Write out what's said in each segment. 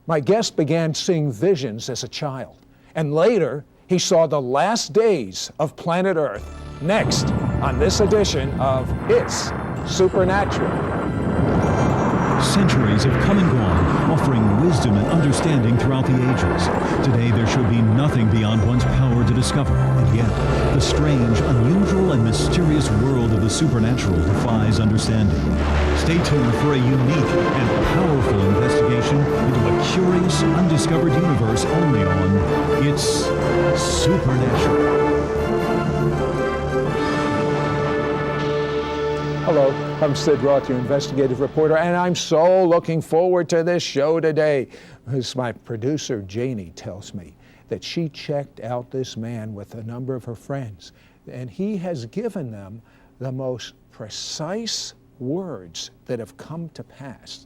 My guest began seeing visions as a child, and later he saw the last days of planet Earth. Next on this edition of It's Supernatural. Centuries have come and gone, offering wisdom and understanding throughout the ages. Today there should be nothing beyond one's power to discover, and yet the strange, unusual, and mysterious world of the supernatural defies understanding. Stay tuned for a unique and powerful investigation into a curious, undiscovered universe only on It's Supernatural. Hello, I'm Sid Roth, your investigative reporter, and I'm so looking forward to this show today. As my producer, Janie, tells me that she checked out this man with a number of her friends, and he has given them the most precise words that have come to pass.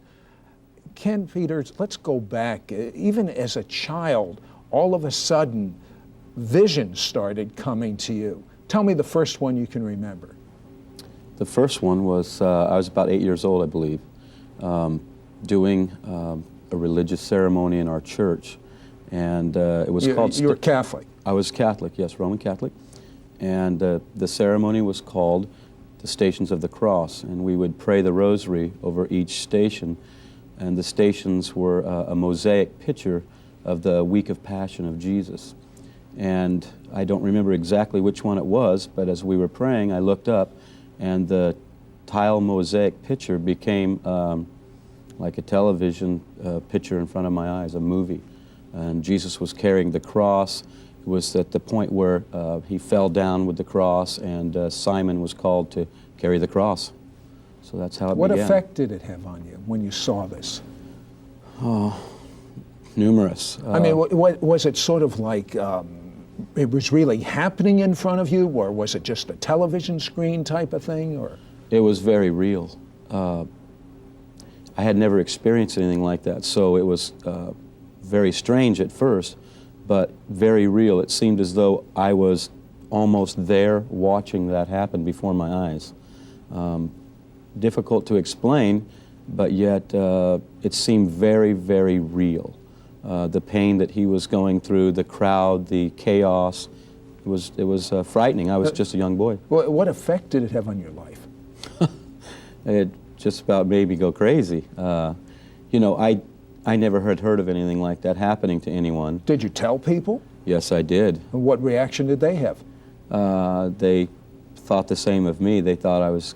Ken Peters, let's go back. Even as a child, all of a sudden, visions started coming to you. Tell me the first one you can remember. The first one was, I was about 8 years old, I believe, doing a religious ceremony in our church. And it was called... You were Catholic? I was Catholic, yes, Roman Catholic. And the ceremony was called the Stations of the Cross. And we would pray the rosary over each station. And the stations were a mosaic picture of the week of Passion of Jesus. And I don't remember exactly which one it was, but as we were praying, I looked up, and the tile mosaic picture became like a television picture in front of my eyes, a movie. And Jesus was carrying the cross. It was at the point where he fell down with the cross, and Simon was called to carry the cross. So that's how it began. What effect did it have on you when you saw this? Oh, numerous. I mean, was it sort of like it was really happening in front of you, or was it just a television screen type of thing? Or it was very real. I had never experienced anything like that, so it was very strange at first, but very real. It seemed as though I was almost there watching that happen before my eyes. Difficult to explain, but yet it seemed very, very real. The pain that he was going through, the crowd, the chaos, it was frightening. I was just a young boy. What effect did it have on your life? It just about made me go crazy. You know, I never had heard of anything like that happening to anyone. Did you tell people? Yes, I did. And what reaction did they have? They thought the same of me. They thought I was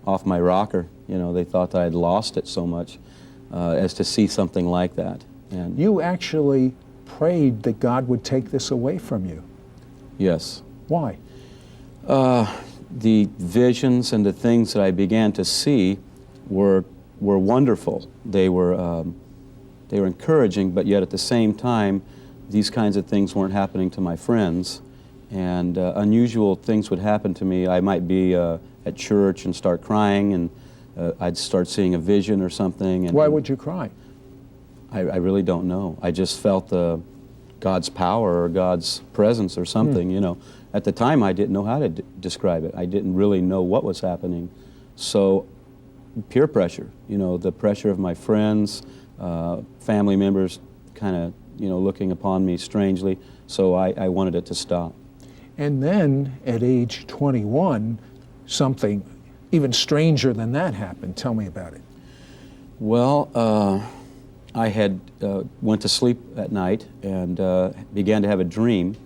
off my rocker. You know, they thought that I'd lost it so much as to see something like that. And you actually prayed that God would take this away from you. Yes. Why? The visions and the things that I began to see were wonderful. They were encouraging, but yet at the same time, these kinds of things weren't happening to my friends. And unusual things would happen to me. I might be at church and start crying, and I'd start seeing a vision or something. And why would you cry? I really don't know. I just felt God's power or God's presence or something, you know. At the time, I didn't know how to describe it. I didn't really know what was happening. So, peer pressure, you know, the pressure of my friends, family members kind of, you know, looking upon me strangely. So I wanted it to stop. And then, at age 21, something even stranger than that happened. Tell me about it. Well, I had went to sleep at night and began to have a dream.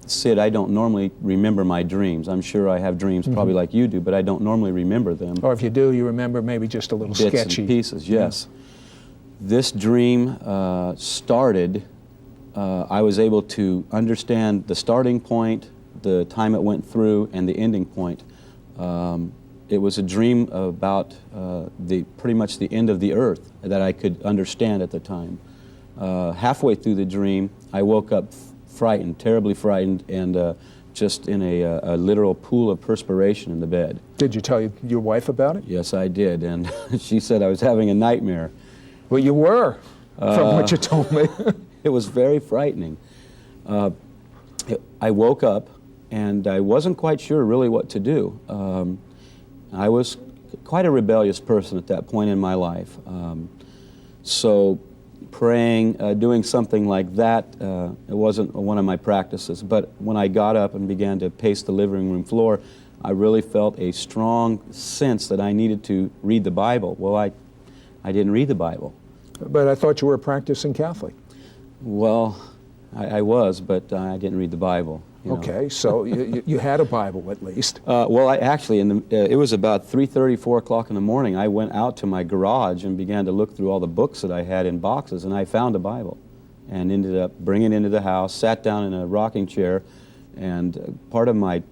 Sid, I don't normally remember my dreams. I'm sure I have dreams probably like you do, but I don't normally remember them. Or if you do, you remember maybe just a little Bits sketchy. and pieces, yes. Yeah. This dream started, I was able to understand the starting point, the time it went through, and the ending point. It was a dream about pretty much the end of the earth that I could understand at the time. Halfway through the dream, I woke up frightened, terribly frightened, and just in a literal pool of perspiration in the bed. Did you tell your wife about it? Yes, I did, and she said I was having a nightmare. Well, you were, from what you told me. It was very frightening. I woke up, and I wasn't quite sure really what to do. I was quite a rebellious person at that point in my life. So praying, doing something like that. It wasn't one of my practices. But when I got up and began to pace the living room floor, I really felt a strong sense that I needed to read the Bible. Well, I didn't read the Bible. But I thought you were a practicing Catholic. Well, I was, but I didn't read the Bible. You know. Okay, so you had a Bible at least. Well, I actually, it was about 3:30, 4 o'clock in the morning. I went out to my garage and began to look through all the books that I had in boxes, and I found a Bible and ended up bringing it into the house, sat down in a rocking chair, and part of my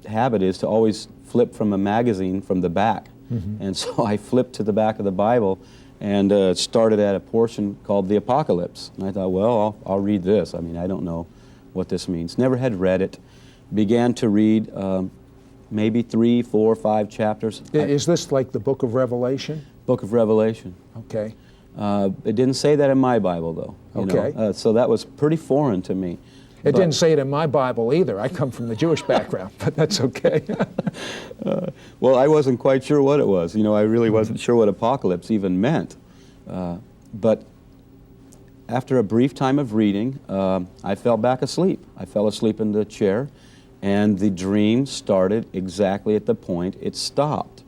habit is to always flip from a magazine from the back. Mm-hmm. And so I flipped to the back of the Bible and started at a portion called the Apocalypse. And I thought, well, I'll read this. I mean, I don't know what this means. Never had read it. Began to read maybe 3, 4, 5 chapters. Is this like the Book of Revelation? Book of Revelation. Okay. It didn't say that in my Bible, though. Okay. So that was pretty foreign to me. It didn't say it in my Bible either. I come from the Jewish background, but that's okay. Well, I wasn't quite sure what it was. You know, I really wasn't sure what apocalypse even meant. But after a brief time of reading, I fell back asleep. I fell asleep in the chair, and the dream started exactly at the point it stopped.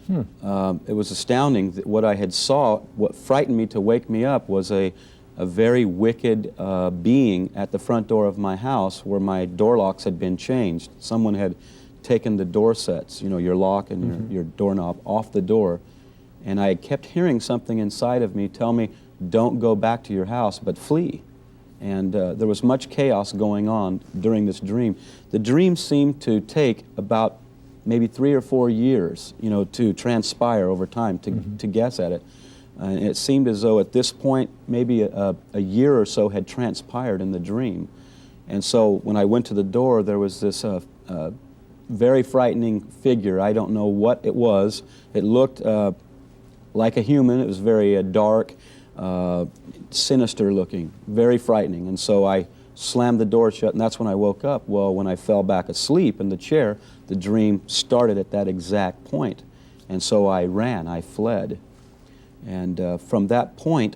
It was astounding that what I had saw. What frightened me to wake me up was a very wicked being at the front door of my house where my door locks had been changed. Someone had taken the door sets, you know, your lock and your doorknob off the door, and I kept hearing something inside of me tell me, don't go back to your house, but flee. And there was much chaos going on during this dream. The dream seemed to take about maybe 3 or 4 years, you know, to transpire over time, to guess at it. And it seemed as though at this point, maybe a year or so had transpired in the dream. And so when I went to the door, there was this very frightening figure. I don't know what it was. It looked like a human. It was very dark, sinister looking, very frightening. And so I slammed the door shut, and that's when I woke up. Well, when I fell back asleep in the chair, the dream started at that exact point. And so I ran, I fled. And from that point,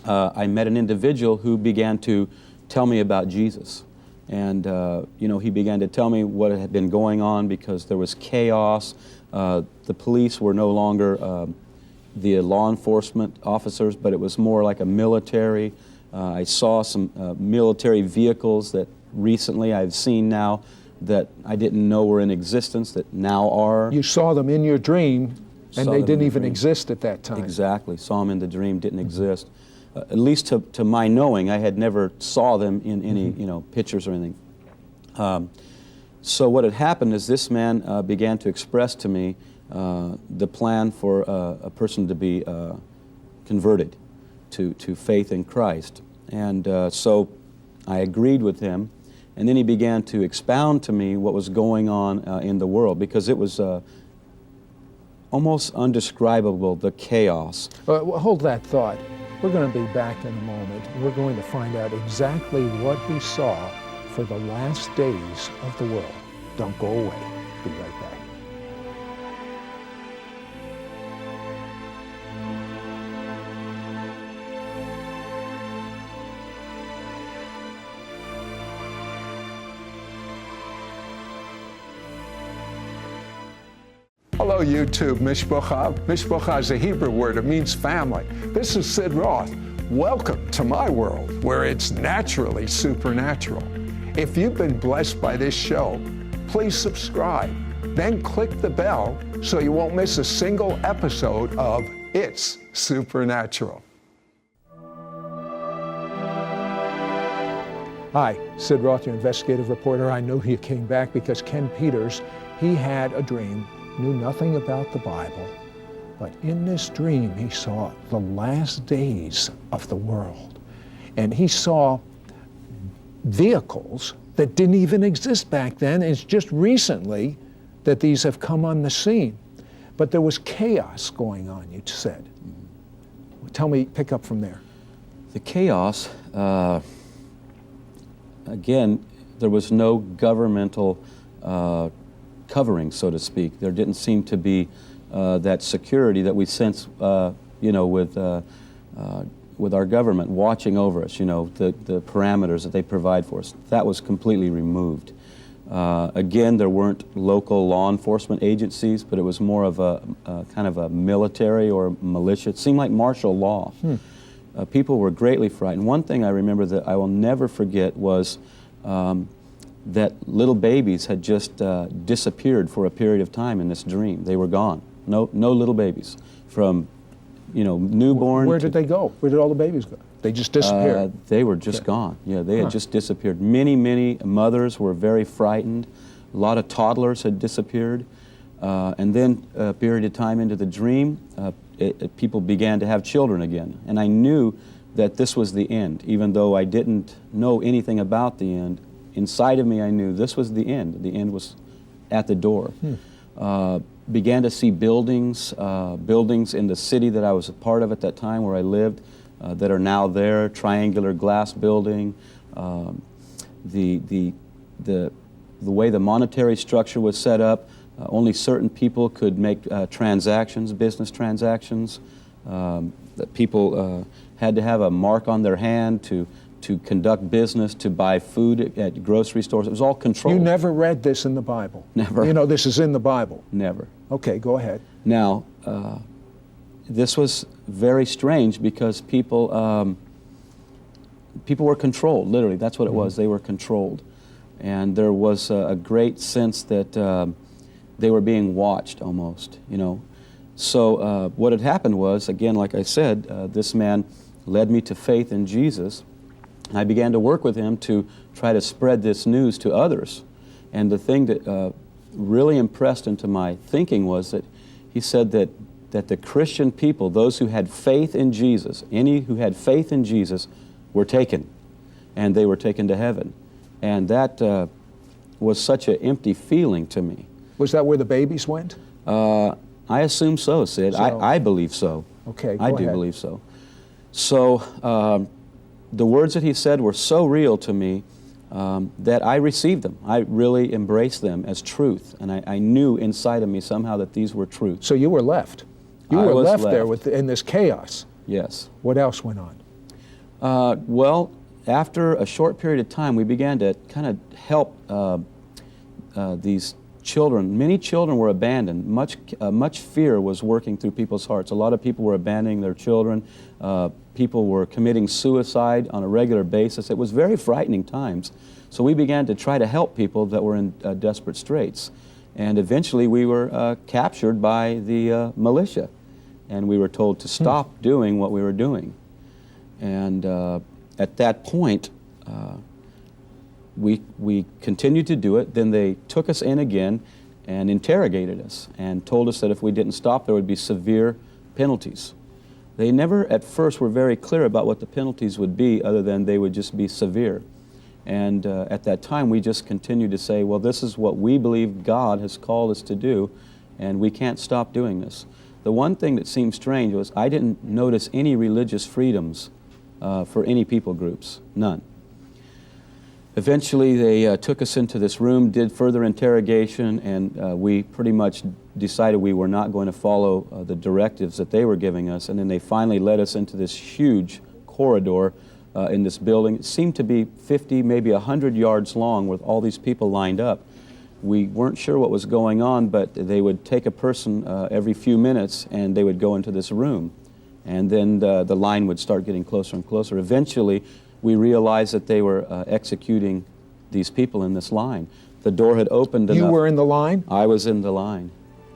I met an individual who began to tell me about Jesus. And, you know, he began to tell me what had been going on because there was chaos. The police were no longer the law enforcement officers, but it was more like a military. I saw some military vehicles that recently I've seen now that I didn't know were in existence that now are. You saw them in your dream, and they didn't even exist at that time. Exactly. Saw them in the dream, didn't exist. At least to my knowing, I had never saw them in any pictures or anything. So what had happened is this man began to express to me the plan for a person to be converted to faith in Christ. And so I agreed with him, and then he began to expound to me what was going on in the world, because it was almost undescribable, the chaos. Well, hold that thought. We're going to be back in a moment. We're going to find out exactly what he saw for the last days of the world. Don't go away. Be right back. Hello, YouTube. Mishpacha. Mishpacha is a Hebrew word. It means family. This is Sid Roth. Welcome to my world, where it's naturally supernatural. If you've been blessed by this show, please subscribe. Then click the bell so you won't miss a single episode of It's Supernatural. Hi, Sid Roth, your investigative reporter. I know you came back because Ken Peters, he had a dream, knew nothing about the Bible, but in this dream he saw the last days of the world. And he saw vehicles that didn't even exist back then. It's just recently that these have come on the scene. But there was chaos going on, you said. Tell me, pick up from there. The chaos, again, there was no governmental covering, so to speak. There didn't seem to be that security that we sense, with with our government watching over us, you know, the parameters that they provide for us. That was completely removed. Again, there weren't local law enforcement agencies, but it was more of a kind of a military or militia. It seemed like martial law. People were greatly frightened. One thing I remember that I will never forget was that little babies had just disappeared for a period of time in this dream. They were gone. No little babies from, you know, newborn. Where did they go? Where did all the babies go? They just disappeared. They were just gone. Yeah, they had just disappeared. Many mothers were very frightened. A lot of toddlers had disappeared. And then a period of time into the dream, people began to have children again. And I knew that this was the end, even though I didn't know anything about the end. Inside of me, I knew this was the end. The end was at the door. Began to see buildings in the city that I was a part of at that time, where I lived, that are now there. Triangular glass building. The way the monetary structure was set up, only certain people could make transactions, business transactions. That people had to have a mark on their hand to conduct business, to buy food at grocery stores. It was all controlled. You never read this in the Bible? Never. You know this is in the Bible? Never. Okay, go ahead. Now, this was very strange because people were controlled, literally. That's what it was. They were controlled. And there was a great sense that they were being watched almost, you know. So what had happened was, again, like I said, this man led me to faith in Jesus. And I began to work with him to try to spread this news to others. And the thing that really impressed into my thinking was that he said that the Christian people, those who had faith in Jesus, any who had faith in Jesus, were taken. And they were taken to heaven. And that was such an empty feeling to me. Was that where the babies went? I assume so, Sid. I believe so. Okay, I do believe so. So the words that he said were so real to me that I received them. I really embraced them as truth. And I knew inside of me somehow that these were truth. So you were left. You were left there in this chaos. Yes. What else went on? Well, after a short period of time, we began to kind of help these children. Many children were abandoned. Much fear was working through people's hearts. A lot of people were abandoning their children. People were committing suicide on a regular basis. It was very frightening times. So we began to try to help people that were in desperate straits. And eventually we were captured by the militia. And we were told to stop doing what we were doing. And at that point, we continued to do it. Then they took us in again and interrogated us and told us that if we didn't stop, there would be severe penalties. They never at first were very clear about what the penalties would be, other than they would just be severe. And at that time, we just continued to say, well, this is what we believe God has called us to do, and we can't stop doing this. The one thing that seemed strange was I didn't notice any religious freedoms for any people groups, none. Eventually, they took us into this room, did further interrogation, and we pretty much decided we were not going to follow the directives that they were giving us. And then they finally led us into this huge corridor in this building. It seemed to be 50, maybe 100 yards long with all these people lined up. We weren't sure what was going on, but they would take a person every few minutes and they would go into this room. And then the line would start getting closer and closer. Eventually, we realized that they were executing these people in this line. The door had opened enough. You were in the line? I was in the line.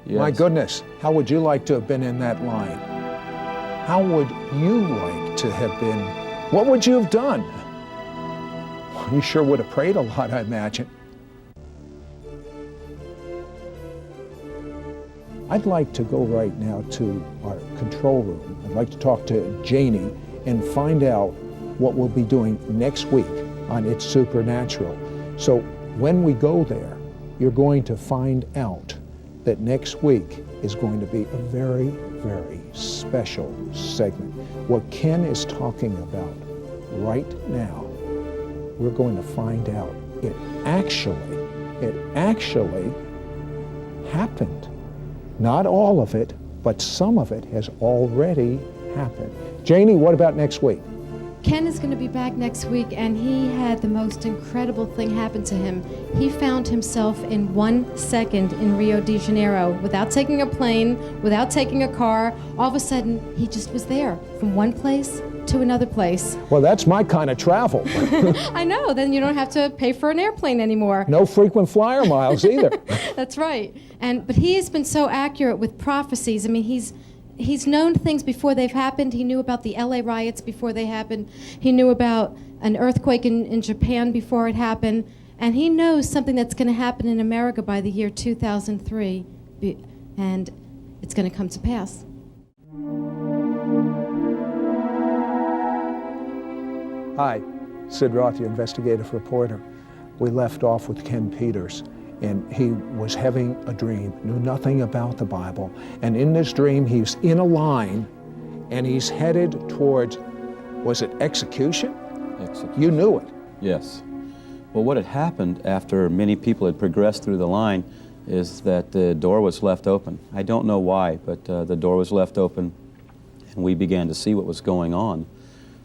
Yes. My goodness, how would you like to have been in that line? How would you like to have been? What would you have done? You sure would have prayed a lot, I imagine. I'd like to go right now to our control room. I'd like to talk to Janie and find out what we'll be doing next week on It's Supernatural. So when we go there, you're going to find out that next week is going to be a very, very special segment. What Ken is talking about right now, we're going to find out it actually happened. Not all of it, but some of it has already happened. Janie, what about next week? Ken is going to be back next week, and he had the most incredible thing happen to him. He found himself in 1 second in Rio de Janeiro without taking a plane, without taking a car. All of a sudden, he just was there from one place to another place. Well, that's my kind of travel. I know, then you don't have to pay for an airplane anymore. No frequent flyer miles either. That's right. But he has been so accurate with prophecies. I mean, he's known things before they've happened. He knew about the LA riots before they happened. He knew about an earthquake in Japan before it happened. And he knows something that's going to happen in America by the year 2003. And it's going to come to pass. Hi, Sid Roth, your investigative reporter. We left off with Ken Peters, and he was having a dream, knew nothing about the Bible, and in this dream he's in a line and he's headed towards, was it execution? Execution. You knew it. Yes. Well, what had happened after many people had progressed through the line is that the door was left open. I don't know why, but the door was left open, and we began to see what was going on.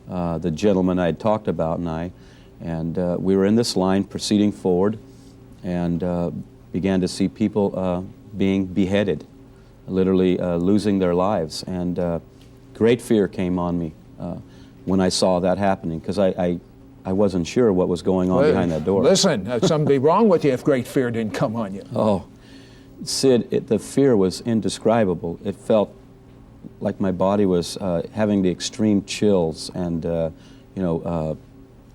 The gentleman I had talked about and I, and we were in this line proceeding forward, and began to see people being beheaded, literally losing their lives. And great fear came on me when I saw that happening, because I wasn't sure what was going on behind that door. Listen, something be wrong with you if great fear didn't come on you. Oh, Sid, the fear was indescribable. It felt like my body was having the extreme chills and,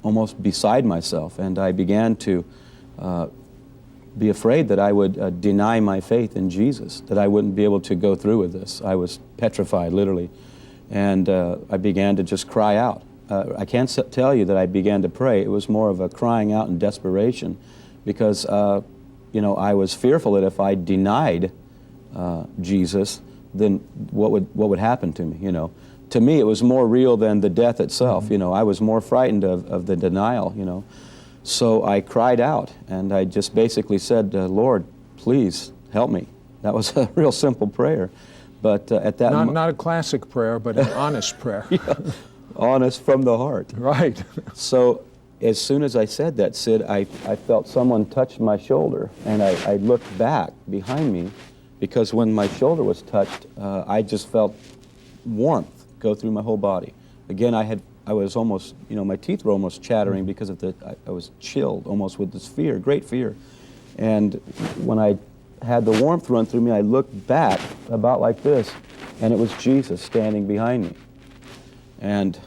almost beside myself. And I began to be afraid that I would deny my faith in Jesus, that I wouldn't be able to go through with this. I was petrified, literally. And I began to just cry out. I can't tell you that I began to pray. It was more of a crying out in desperation, because, I was fearful that if I denied Jesus, then what would happen to me, To me, it was more real than the death itself, Mm-hmm. I was more frightened of the denial, So I cried out, and I just basically said, Lord, please help me. That was a real simple prayer. But at that moment... Not a classic prayer, but an honest prayer. Yeah, honest from the heart. Right. So as soon as I said that, Sid, I felt someone touch my shoulder, and I looked back behind me, because when my shoulder was touched, I just felt warmth go through my whole body. Again, I was almost, my teeth were almost chattering because of I was chilled almost with this fear, great fear. And when I had the warmth run through me, I looked back about like this, and it was Jesus standing behind me. And,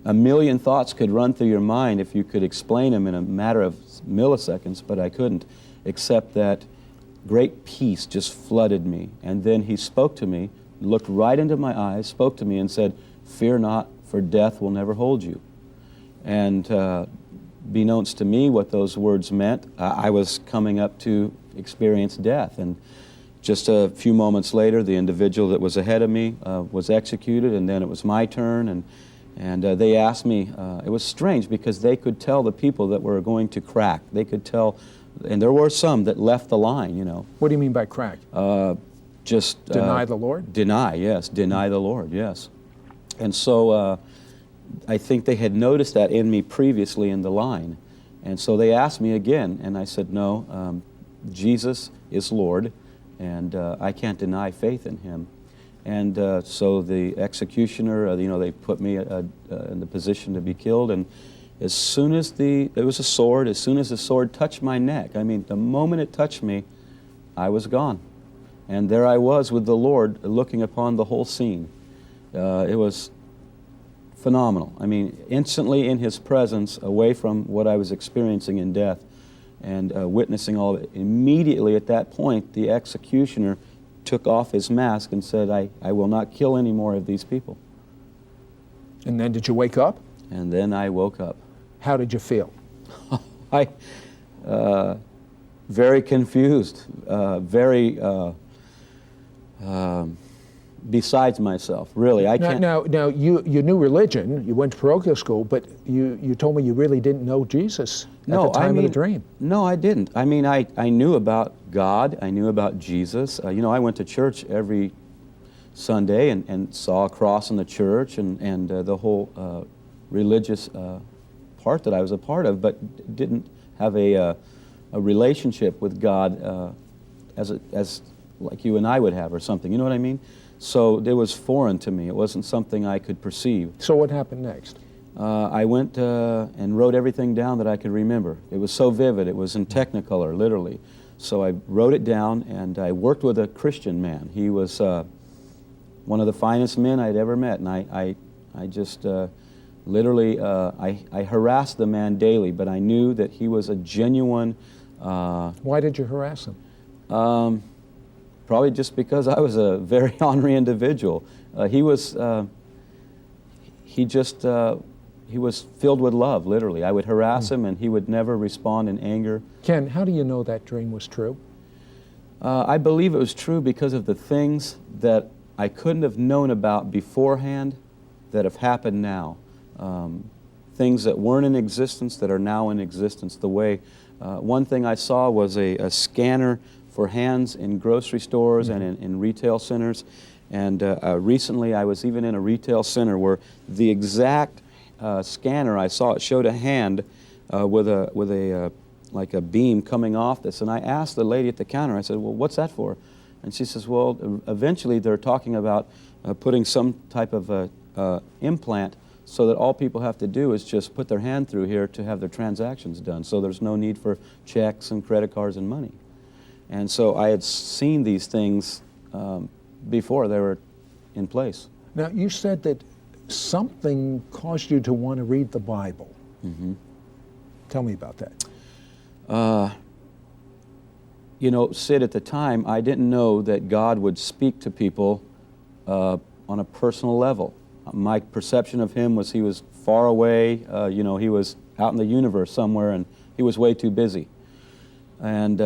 a million thoughts could run through your mind if you could explain them in a matter of milliseconds, but I couldn't, except that great peace just flooded me. And then he spoke to me, looked right into my eyes, spoke to me and said, "Fear not, for death will never hold you." And beknownst to me what those words meant, I was coming up to experience death. And just a few moments later, the individual that was ahead of me was executed, and then it was my turn. And they asked me, it was strange because they could tell the people that were going to crack. They could tell, and there were some that left the line, What do you mean by crack? Just Deny the Lord? Deny, yes. Deny the Lord, yes. And so I think they had noticed that in me previously in the line. And so they asked me again, and I said, no, Jesus is Lord, and I can't deny faith in Him. And so the executioner, they put me in the position to be killed, and as soon as it was a sword, as soon as the sword touched my neck, the moment it touched me, I was gone. And there I was with the Lord looking upon the whole scene. It was phenomenal. Instantly in His presence, away from what I was experiencing in death, and witnessing all of it. Immediately at that point, the executioner took off his mask and said, I will not kill any more of these people. And then did you wake up? And then I woke up. How did you feel? Very confused, very besides myself, really. I can't. Now you knew religion, you went to parochial school, but you told me you really didn't know Jesus at the time of the dream. No, I didn't. I knew about God, I knew about Jesus. I went to church every Sunday and saw a cross in the church and the whole religious part that I was a part of, but didn't have a relationship with God as like you and I would have or something. You know what I mean? So it was foreign to me. It wasn't something I could perceive. So what happened next? I went and wrote everything down that I could remember. It was so vivid. It was in Technicolor, literally. So I wrote it down, and I worked with a Christian man. He was one of the finest men I'd ever met, and I just literally, I harassed the man daily, but I knew that he was a genuine... Why did you harass him? Probably just because I was a very ornery individual. He was filled with love, literally. I would harass him, and he would never respond in anger. Ken, how do you know that dream was true? I believe it was true because of the things that I couldn't have known about beforehand that have happened now. Things that weren't in existence that are now in existence. The way, one thing I saw was a scanner for hands in grocery stores and in retail centers. And recently I was even in a retail center where the exact scanner I saw, it showed a hand with a like a beam coming off this. And I asked the lady at the counter, I said, well, what's that for? And she says, well, eventually they're talking about putting some type of implant so that all people have to do is just put their hand through here to have their transactions done. So there's no need for checks and credit cards and money. And so I had seen these things before they were in place. Now, you said that something caused you to want to read the Bible. Mm-hmm. Tell me about that. You know, Sid, at the time, I didn't know that God would speak to people on a personal level. My perception of Him was He was far away. You know, He was out in the universe somewhere, and He was way too busy. And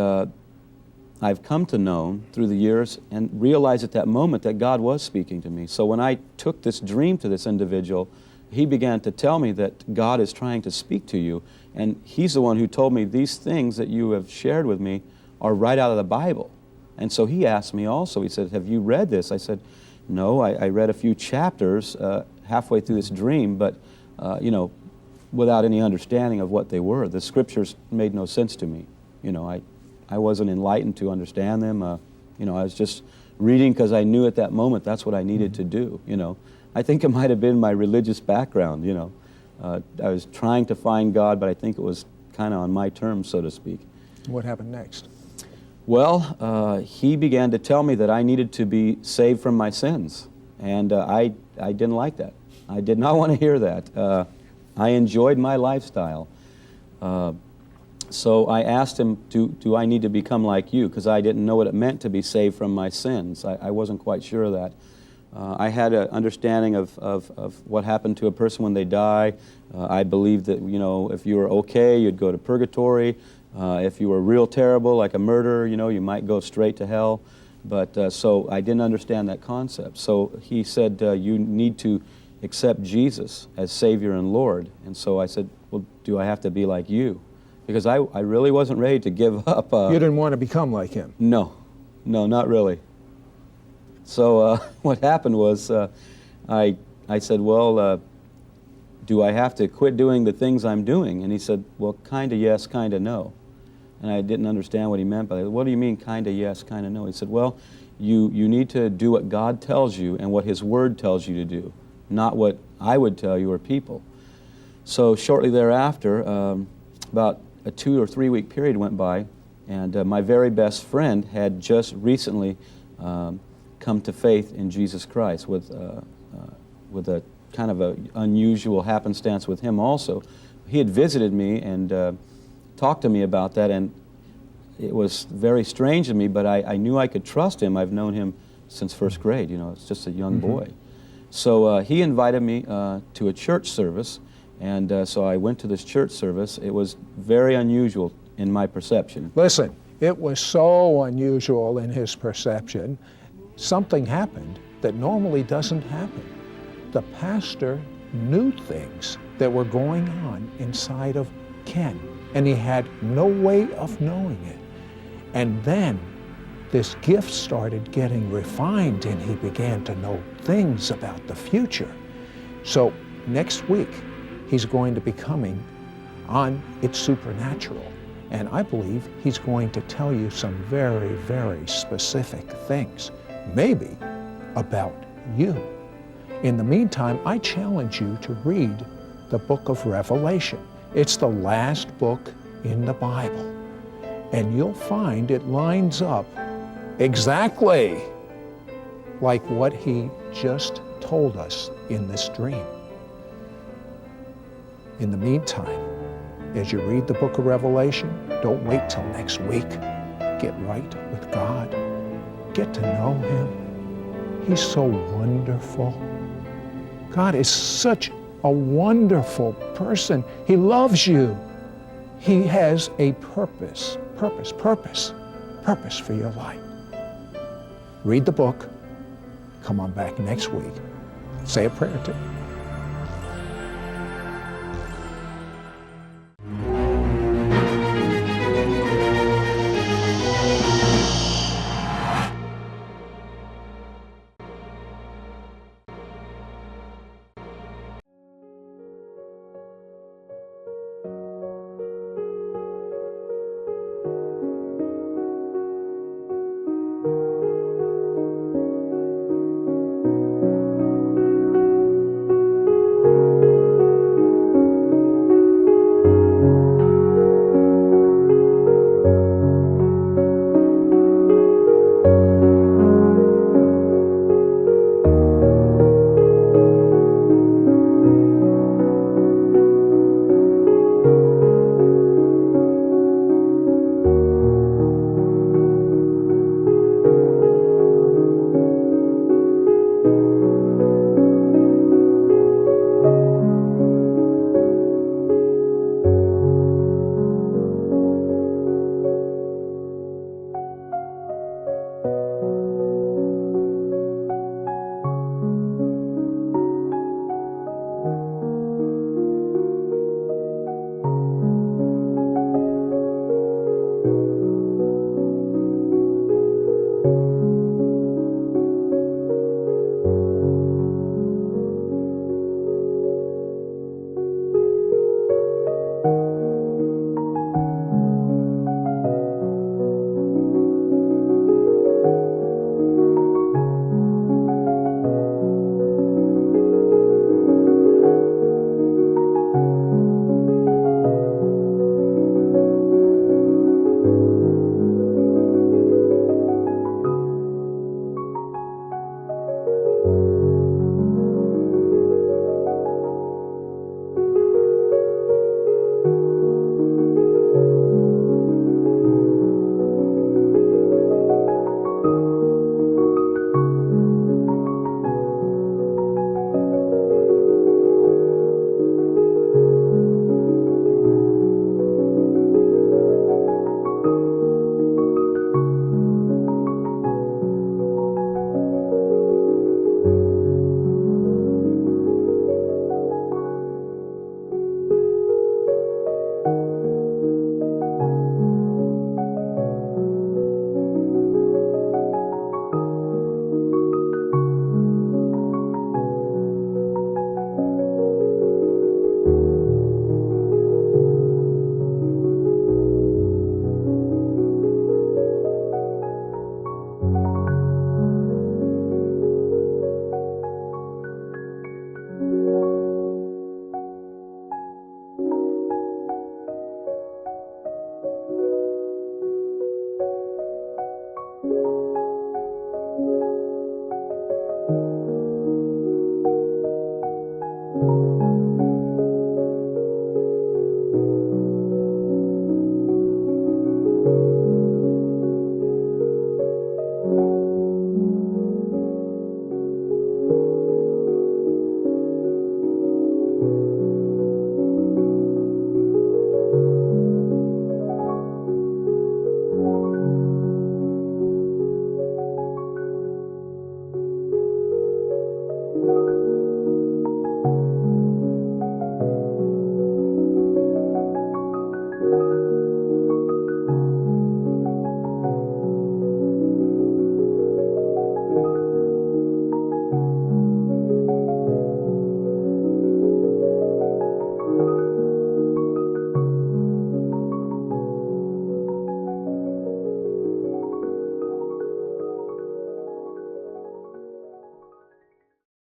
I've come to know through the years and realized at that moment that God was speaking to me. So when I took this dream to this individual, he began to tell me that God is trying to speak to you. And he's the one who told me these things that you have shared with me are right out of the Bible. And so he asked me also, he said, have you read this? I said, no, I read a few chapters halfway through this dream, but, you know, without any understanding of what they were. The scriptures made no sense to me. You know, I wasn't enlightened to understand them. You know, I was just reading because I knew at that moment that's what I needed to do, you know. I think it might have been my religious background, you know. I was trying to find God, but I think it was kind of on my terms, so to speak. What happened next? Well, he began to tell me that I needed to be saved from my sins, and I didn't like that. I did not want to hear that. I enjoyed my lifestyle. So I asked him, do I need to become like you? Because I didn't know what it meant to be saved from my sins. I wasn't quite sure of that. I had an understanding of what happened to a person when they die. I believed that, you know, if you were okay, you'd go to purgatory. If you were real terrible, like a murderer, you know, you might go straight to hell. But so I didn't understand that concept. So he said, you need to accept Jesus as Savior and Lord. And so I said, well, do I have to be like you? Because I really wasn't ready to give up. You didn't want to become like him? No, not really. So what happened was I said, well, do I have to quit doing the things I'm doing? And he said, well, kind of yes, kind of no. And I didn't understand what he meant by that. What do you mean kind of yes, kind of no? He said, well, you need to do what God tells you and what His Word tells you to do, not what I would tell you or people. So shortly thereafter, about a 2 or 3 week period went by, and my very best friend had just recently come to faith in Jesus Christ with a kind of an unusual happenstance with him also. He had visited me and talked to me about that, and it was very strange to me, but I knew I could trust him. I've known him since first grade, you know, it's just a young boy. So he invited me to a church service, and so I went to this church service. It was very unusual in my perception. Listen, it was so unusual in his perception. Something happened that normally doesn't happen. The pastor knew things that were going on inside of Ken, and he had no way of knowing it. And then this gift started getting refined and he began to know things about the future. So next week, he's going to be coming on It's Supernatural. And I believe he's going to tell you some very, very specific things, maybe about you. In the meantime, I challenge you to read the book of Revelation. It's the last book in the Bible. And you'll find it lines up exactly like what he just told us in this dream. In the meantime, as you read the book of Revelation, don't wait till next week. Get right with God. Get to know him. He's so wonderful. God is such a wonderful person. He loves you. He has a purpose for your life. Read the book. Come on back next week. Say a prayer to him.